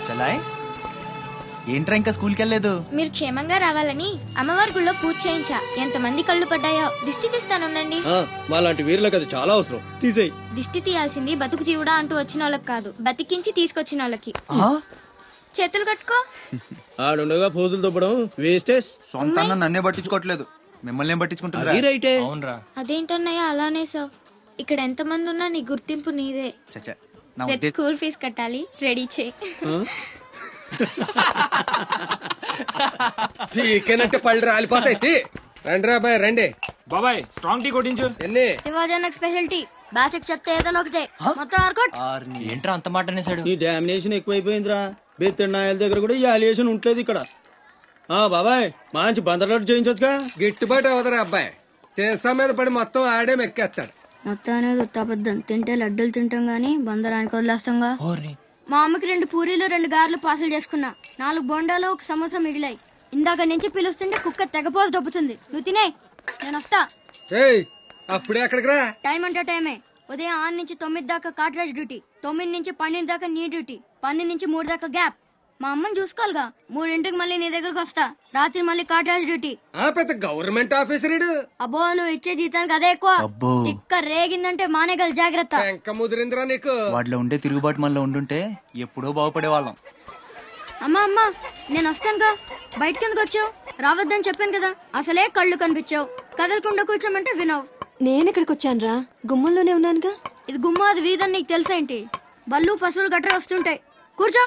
చలాయ్ ఏంట్రా ఇంకా స్కూల్కి వెళ్ళలేదు? మీరు క్షేమంగా రావాలని అమ్మవారి గుళ్ళో పూజ చేయించా. ఎంతమంది కళ్ళు పడ్డాయో. దిష్టి తీస్తానుండండి. మాలాంటి వీరులకు అది చాలా అవసరం. తీసేయ్. దిష్టి తీయాల్సింది బతుకు జీవుడా అంటూ వచ్చిన వాళ్ళకి కాదు, బతికించి తీసుకొచ్చిన వాళ్ళకి. చేతులు కట్టుకో. ఆడుండగా పోజులు తప్పడం వేస్టేజ్. సొంత నన్నే పట్టించుకోవట్లేదు, మిమ్మల్ని ఏం పట్టించుకుంటుంది? అదేంటన్నయ్య అలానే సార్, ఇక్కడ ఎంత మంది ఉన్నా నీ గుర్తింపు నీదే. రేపు స్కూల్ ఫీజు కట్టాలి, రెడీ చేయి. టీకేనంటే పళ్ళు రాలిపోతాయి. రండి రా బాయ్, రండి బాబాయ్. స్ట్రాంగ్ టీ కొట్టించు. ఎన్ని శివాజీ స్పెషల్ టీ బ్యాచ్ చెప్తే ఏదైనా ఒకటే మొత్తం ఆర్కోట్. ఏంట్రా అంత మాట అనేసాడు? ఈ డామినేషన్ ఎక్కువైపోయిందిరా. బెత్తనాయల దగ్గర కూడా ఈ అలియేషన్ ఉంటలేదు ఇక్కడ. బాబాయ్ మంచి బందర్లాట్ చేయించొచ్చుగా. గిట్టుబాటు అవదరా అబ్బాయి. చేసా మీద పడి మొత్తం ఆడే మెక్కేస్తాడు. మొత్తం అనేది ఉత్తాబద్ధం. తింటే లడ్డూలు తింటాం గానీ బందరానికి వదిలేస్తాంగా. మా అమ్మకి 2 పూరీలు 2 గారెలు పార్సల్ చేసుకున్నా. 4 బొండాలు 1 సమోసా మిగిలాయి. ఇందాక నుంచి పిలుస్తుంటే కుక్క తెగపోసి దొబ్బుతుంది. నువ్వు తినే, నేను వస్తా. అప్పుడే అక్కడికి రా. టైం అంటే టైమే. ఉదయం 6 నుంచి 9 దాకా కాట్రాజ్ డ్యూటీ, 9 నుంచి 12 దాకా నీ డ్యూటీ, 12 నుంచి 3 దాకా గ్యాప్. మా అమ్మని చూసుకోవాలిగా. 3ంటికి మళ్ళీ నీ దగ్గరకు వస్తా. రాత్రి మళ్ళీ కాట్రాజ్ డ్యూటీ. పెద్ద గవర్నమెంట్ ఆఫీసర్. అబ్బో నువ్వు ఇచ్చే జీతానికి అదే ఎక్కువ. తిక్క రేగిందంటే మానేగల జాగ్రత్త. ముదిరిందిరా నీకు. వాటిలో ఉండే తిరుగుబాటు మనలో ఉండుంటే ఎప్పుడో బాగుపడే వాళ్ళం. అమ్మా నేను వస్తానుగా. బయటకి ఎందుకు వచ్చావు? రావద్దని చెప్పాను కదా. అసలే కళ్ళు కనిపించావు. కదలకుండా కూర్చోమంటే వినవు. నేనెక్కడికి వచ్చాను రా? గుమ్మంలోనే ఉన్నానుగా. ఇది గుమ్మ, అది వీధని నీకు తెలుసేంటి? బళ్ళు పశువులు గట్రా వస్తుంటాయి. కూర్చో.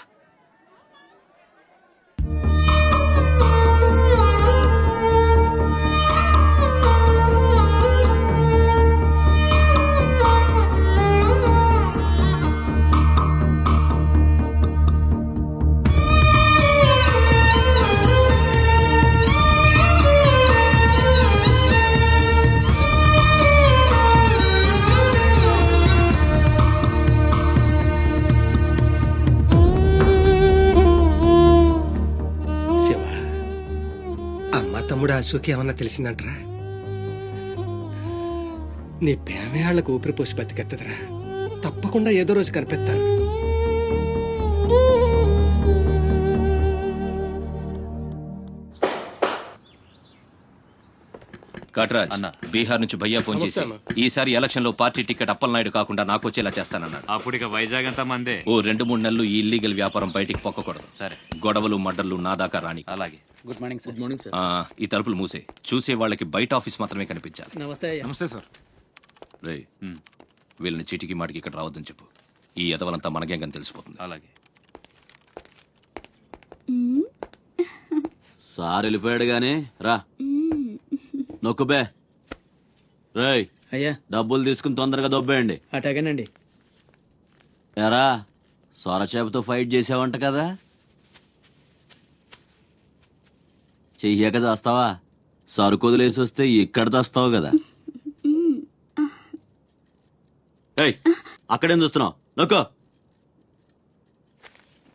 తమ్ముడు అశోక్ ఏమన్నా తెలిసిందంటరా? నీ పేమేళ్లకు ఊపిరి పోసి బతికెత్తదరా. తప్పకుండా ఏదో రోజు కనిపెత్తారు. కట్రాజ్ అన్న, బీహార్ నుంచి భయ్యా ఫోన్ చేసి ఈసారి ఎలక్షన్ లో పార్టీ టికెట్ అప్పలనాయుడు కాకుండా నాకు వచ్చేలా చేస్తానన్నాడు. అప్పుడు ఇక వైజాగ్ అంతా మందే. ఓ 2-3 నెలలు ఈ ఇల్లీగల్ వ్యాపారం బయటికి పొక్కకూడదు. సరే, గొడవలు మడ్డర్లు నా దాకా రాని. అలాగే. Good morning sir. Good morning sir. ఈ తలుపులు మూసే. చూసే వాళ్ళకి బయట ఆఫీస్ మాత్రమే కనిపించాలి. నమస్తే. నమస్తే సార్. రే, వీళ్ళని చీటికి మాటికి ఇక్కడ రావద్దని చెప్పు. ఈ ఎదవలంతా మనకేం తెలిసిపోతుంది. అలాగే. సార్ వెళ్ళిపోయాడు గాని రా నొక్కుబే. రేయ్ అయ్యా, డబ్బులు తీసుకుని తొందరగా దొబ్బేయండి. అటాగేనండి. ఎరా సొరచేపతో ఫైట్ చేసావంట కదా, చెయ్యాక చేస్తావా? సరుకొదిలేసి వస్తే ఇక్కడ చేస్తావు కదా. ఏయ్, అక్కడేం చూస్తున్నావు? నొక్కో.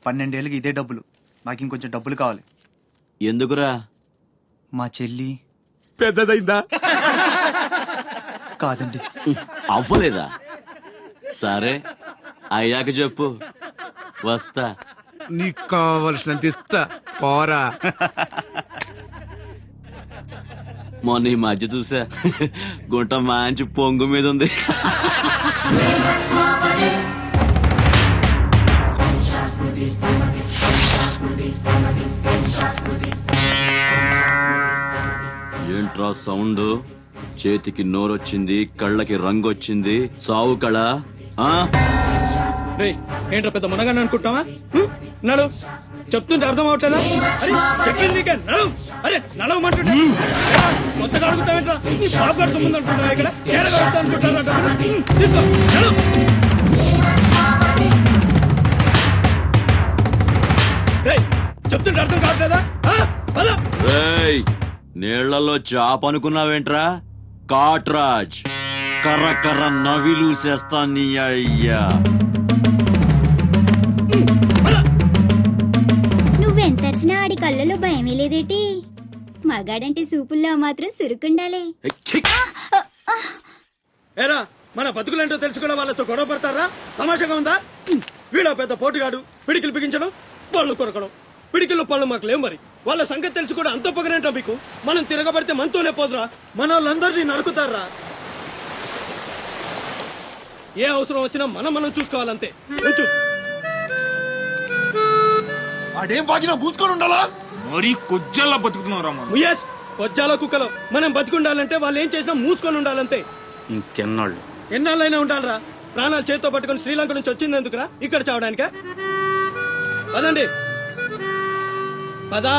12 ఏళ్ళకి ఇదే డబ్బులు. నాకు ఇంకొంచెం డబ్బులు కావాలి. ఎందుకురా? మా చెల్లి పెద్దదైందా? కాదండి. అవ్వలేదా? సరే అయ్యాక చెప్పు, వస్తా. నీకు కావలసినంత ఇస్తా, పోరా. మొన్న ఈ మధ్య చూసా, గుంట మంచి పొంగు మీద ఉంది. ఏంట్రా సౌండ్? చేతికి నోరొచ్చింది, కళ్ళకి రంగు వచ్చింది. చావు కళ. ఏంట్రా పెద్ద మునగాన్ని అనుకుంటావా? నడు, చెప్తుంటే అర్థం అవట్లేదా? నడు, అరే నడవమంటుంటే కొత్తగా అడుగుతావేంట్రా? బాబు సంబంధం అనుకుంటావా? ఇక్కడ తీసుకో, నడు. చెప్తుంటే అర్థం కావట్లేదా? నీళ్లలో చాప అనుకున్నావేంట్రా? కాట్రాజ్ కర్ర కర్ర నవిలూసేస్తా నీ అయ్యా. నువ్వెంతర్చినా ఆడి కళ్ళలో భయమే లేదేటి? మగాడంటే సూపుల్లో మాత్రం సురుకుండాలే. ఏరా, మన బతుకులేంటో తెలుసుకున్న వాళ్ళతో గొడవ పడతారా? తమాషగా ఉందా? వీళ్ళ పెద్ద పోటుగాడు, పిడికిలు బిగించడం. పళ్ళు కొరకడం, పిడికిల్లో పళ్ళు మాకు లేవు. మరి వాళ్ళ సంగతి తెలిసి కూడా అంత పొగరేంటా మీకు? మనం తిరగబడితే మనతోనే పోదురా, మన వాళ్ళందరినీ నరుకుతారా? ఏ అవసరం వచ్చినా మనం చూసుకోవాలంతే. అడేం వాగినా మూసుకొని ఉండాలా? మరి కొజ్జల్లా బతుకుతున్నారా కొజ్జాల కుక్కలో మనం బతికుండాలంటే వాళ్ళు ఏం చేసినా మూసుకొని ఉండాలంతే. ఎన్నాళ్ళైనా ఉండాలరా? ప్రాణాలు చేతితో పట్టుకుని శ్రీలంక నుంచి వచ్చింది ఎందుకురా? ఇక్కడ చావడానికా? పదండి పదా.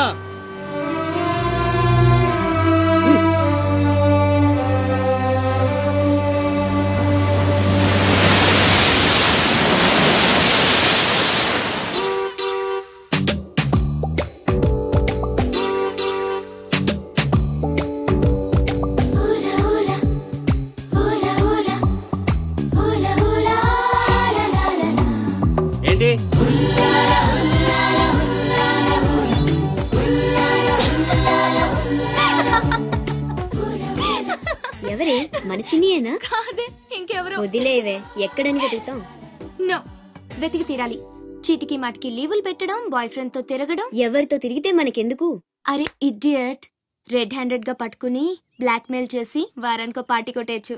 ఏంటి ఎవరే మన చిన్నియేనా? కాదే, ఇంకెవరు? వదిలేవే, ఎక్కడని వెతుకుతాం? నో, వెతికి తీరాలి. చీటికి మాటికి లీవులు పెట్టడం, బాయ్ ఫ్రెండ్ తో తిరగడం. ఎవరితో తిరిగితే మనకెందుకు? అరే ఇడియట్, రెడ్ హ్యాండెడ్ గా పట్టుకుని బ్లాక్ మెయిల్ చేసి వారానికో పార్టీ కొట్టేయచ్చు.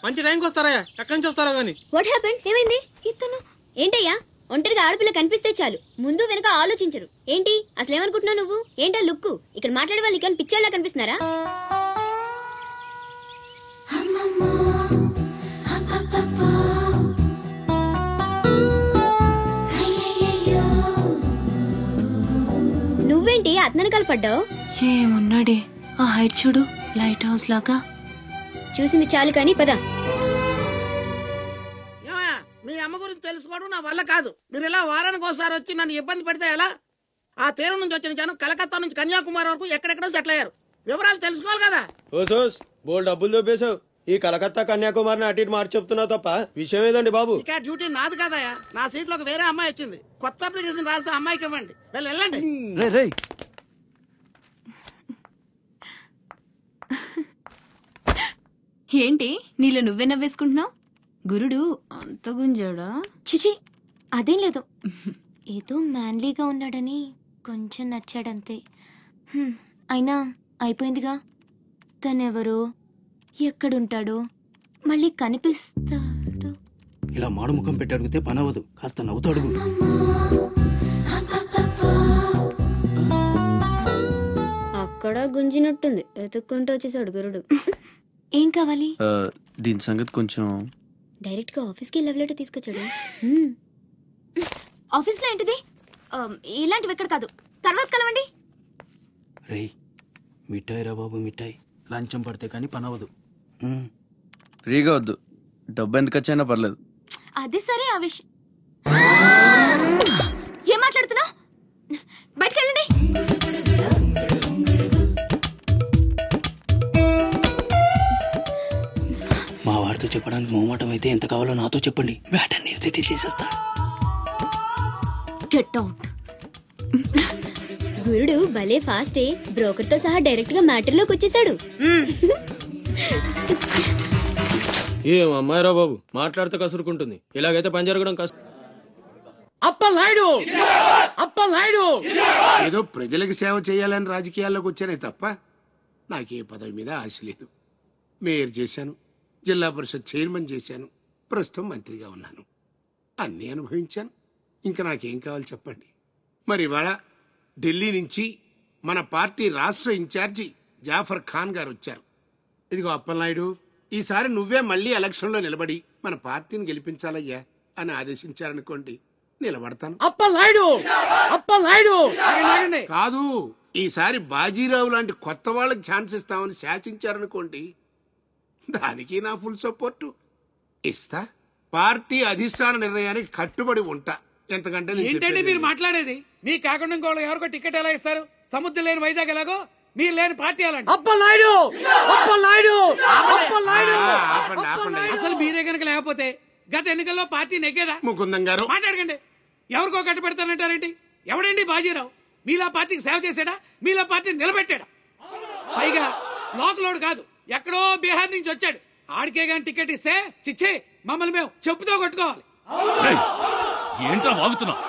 మంచి టైంకి వస్తారా? ఎక్కడి నుంచి వస్తారా గానీ? What happened? ఏమైంది? ఇతను ఏంటయ్యా? ఒంటరిగా ఆడపిల్ల కనిపిస్తే చాలు, ముందు వెనక ఆలోచించరు. ఏంటి అసలు ఏమనుకుంటున్నావు నువ్వు? ఏంటా లుక్కు? ఇక్కడ మాట్లాడే వాళ్ళు ఇక్కడ పిచ్చోళ్ళ కనిపిస్తున్నారా? నువ్వేంటి అతనకాలు పడ్డావు? ఏమున్నాడే ఆ హైట్ చూడు, లైట్ హౌస్ లాగా. చూసింది చాలు కానీ పద. మీ అమ్మ గురించి తెలుసుకోవడం నా వల్ల కాదు. మీరు ఇలా వారానికి ఒకసారి వచ్చి నన్ను ఇబ్బంది పెడితే ఎలా? ఆ తీరం నుంచి వచ్చిన జనం కలకత్తా నుంచి కన్యాకుమారి వరకు ఎక్కడెక్కడో సెటిల్ అయ్యారు. వివరాలు తెలుసుకోవాలి కదా. బోల్ డబ్బులు చూపేశావు. ఈ కలకత్తా కన్యాకుమారిని అటు ఇటు మార్చి చెప్తున్నావు తప్ప విషయం ఏదండి బాబు? ఇక డ్యూటీ నాది కదయా. నా సీట్ లోకి వేరే అమ్మాయి వచ్చింది. కొత్త అప్లికేషన్ రాస్తే అమ్మాయికి ఇవ్వండి. వెళ్ళండి. ఏంటి నీలో నువ్వే నవ్వేసుకుంటున్నావు? గురుడు అంత గుంజాడా? చిచి, అదేం లేదు. ఏదో మ్యాన్లీగా ఉన్నాడని కొంచెం నచ్చాడంతే. అయినా అయిపోయిందిగా. తనెవరో, ఎక్కడుంటాడో, మళ్ళీ కనిపిస్తాడు. ఇలా మాడు ముఖం పెట్టి అడిగితే పని అవ్వదు. కాస్త నవ్వుతూ అడుగు. అక్కడ గుంజినట్టుంది, వెతుక్కుంటూ వచ్చేసాడు గురుడు. ఏం కావాలి? దీని సంగతి కొంచెం. డైరెక్ట్ గా ఆఫీస్ కి లవ్ లెటర్ తీసుకొచ్చాడు. ఆఫీస్ లో ఏంటిది? ఇలాంటివి ఎక్కడ కాదు, తర్వాత కలవండి. రేయ్, మిఠాయి రా బాబు, మిఠాయి. లంచం పడితే కానీ పని అవ్వదు. ఫ్రీగా వద్దు, డబ్బు ఎందుకు వచ్చైనా పర్లేదు. అది సరే. ఆ విషయం ఏం మాట్లాడుతున్నావు? బయటకెళ్ళండి. మా వాడితో చెప్పడానికి మొహమాటం అయితే ఎంత కావాలో నాతో చెప్పండి. వేటని సెటిల్ చేసేస్తా. Get out. గురుడు భలే ఫాస్టే, బ్రోకర్ తో సహా డైరెక్ట్ గా మ్యాటర్ లోకి వచ్చేసాడు. ఏం అమ్మాయిరా బాబు, మాట్లాడితే కసురుకుంటుంది. ఇలాగైతే పని జరగడం కష్టం. అప్పలనాయుడు, అప్పలనాయుడు. ఏదో ప్రజలకు సేవ చేయాలని రాజకీయాల్లోకి వచ్చానే తప్ప నాకే పదవి మీద ఆశ లేదు. మేయర్ చేశాను, జిల్లా పరిషత్ చైర్మన్ చేశాను, ప్రస్తుతం మంత్రిగా ఉన్నాను. అన్నీ అనుభవించాను. ఇంకా నాకేం కావాలి చెప్పండి. మరి ఇవాళ ఢిల్లీ నుంచి మన పార్టీ రాష్ట్ర ఇన్ఛార్జి జాఫర్ ఖాన్ గారు వచ్చారు. ఇదిగో అప్పలనాయుడు, ఈసారి నువ్వే మళ్ళీ ఎలక్షన్లో నిలబడి మన పార్టీని గెలిపించాలయ్యా అని ఆదేశించారనుకోండి, నిలబడతాను. కాదు, ఈసారి బాజీరావు లాంటి కొత్త వాళ్ళకి ఛాన్స్ ఇస్తామని శాసించారనుకోండి, దానికి నా ఫుల్ సపోర్టు ఇస్తా. పార్టీ అధిష్టాన నిర్ణయానికి కట్టుబడి ఉంటా. ఎంతకంటే ఏంటంటే మీరు మాట్లాడేది? మీ కాకుండా ఇంకోళ్ళు ఎవరికో టికెట్ ఎలా ఇస్తారు? సముద్రం లేని వైజాగ్ ఎలాగో మీరు లేని పార్టీ అలాంటి. అసలు మీరే కనుక లేకపోతే గత ఎన్నికల్లో పార్టీ నెగ్గేదా? ముకుందం గారు మాట్లాడకండి. ఎవరికో కట్టుబెడతానంటారేంటి? ఎవడండి బాజీరావు? మీలా పార్టీకి సేవ చేశాడా? మీలా పార్టీని నిలబెట్టాడా? పైగా లోకలోడు కాదు, ఎక్కడో బీహార్ నుంచి వచ్చాడు. ఆడికే గాని టికెట్ ఇస్తే చిచ్చే మమ్మల్ని మేము చెప్పుతో కొట్టుకోవాలి. ఏంట్రా వాగుతున్నావు?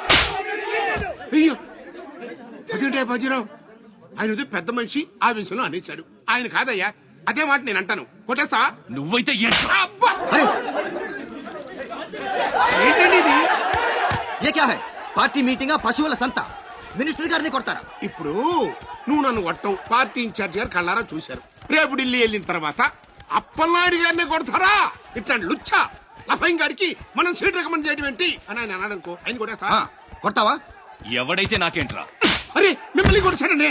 అయ్యో అదేంటే బాజీరావు, ఆయన పెద్ద మనిషి ఆ విషయంలో అనేచ్చాడు. ఆయన కాదయ్యా, అదే మాట నేను అంటాను. కొట్టేస్తా. నువ్వైతే ఏంటండి ఇది? పార్టీ మీటింగ్ పశువుల సంత, మినిస్టర్ గారిని కొడతారా? ఇప్పుడు నువ్వు నన్ను కొట్టం పార్టీ ఇన్ఛార్జ్ గారు కళ్ళారా చూశారు. రేపు ఢిల్లీ వెళ్ళిన తర్వాత అప్పలనాయుడు గారిని కొడతారా? ఇట్లాంటి లుచ్చా లఫైన్ గారికి మనం సీట్ రికమెండ్ చేయడం ఏంటి అని ఆయన అన్నాడనుకో, ఆయన కొట్టేస్తా. కొడతావా? ఎవడైతే నాకేంట్రా? అరే మిమ్మల్ని కొట్టాడండి.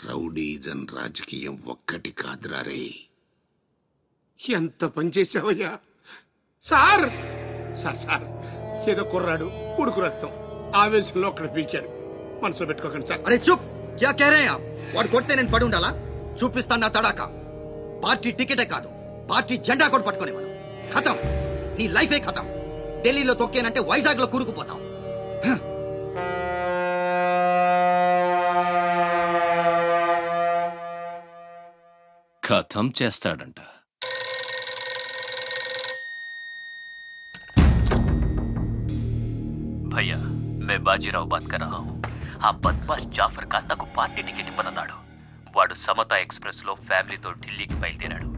రౌడీజన్ రాజకీయం ఒక్కటి కాదురా రే. ఎంత పనిచేసావయ్యా సార్. సార్ ఏదో కుర్రాడు, ఉడుకు రక్తం, ఆవేశంలో అక్కడ పీకాడు. మనసులో పెట్టుకోకండి సార్. అరే చూప్, క్యా కహ రహే ఆప్? వాడు కొడితే నేను పడి ఉండాలా? చూపిస్తాను నా తడాక. పార్టీ టికెటే కాదు, పార్టీ జెండా కూడా పట్టుకునే మనం. ఖతం, నీ లైఫే ఖతం. ఢిల్లీలో తొక్కేనంటే వైజాగ్ లో కూరుకుపోతాం. ఖతం చేస్తాడంట. भैया मैं बाजीराव बात कर रहा हूँ. ఆ బద్మాష్ జాఫర్ ఖాన్ నాకు పార్టీ టికెట్ ఇవ్వనన్నాడు. వాడు సమతా ఎక్స్ప్రెస్ లో ఫ్యామిలీతో ఢిల్లీకి బయలుదేరాడు.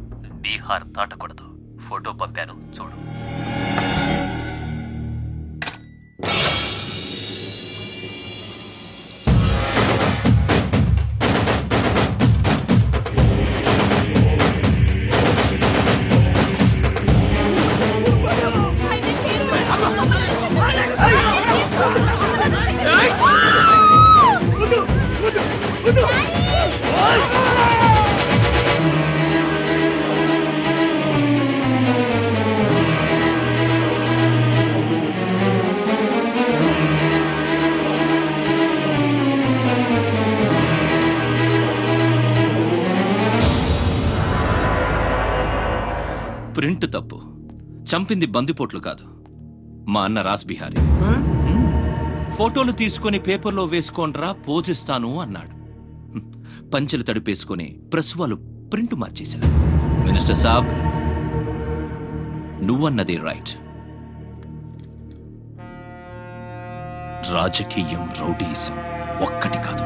బీహార్ దాటకూడదు. ఫోటో పంపాను చూడు. ప్రింట్ తప్పు, చంపింది బందిపోట్లు కాదు, మా అన్న రాస్ బిహారీ. ఫోటోలు తీసుకుని పేపర్లో వేసుకోండ్రా పోజిస్తాను అన్నాడు. పంచెలు తడిపేసుకుని ప్రెస్ వాళ్ళు ప్రింట్ మార్చేశారు. మినిస్టర్ సాబ్, నువ్వన్నది రైట్. రాజకీయం, రౌడీయిజం ఒక్కటి కాదు.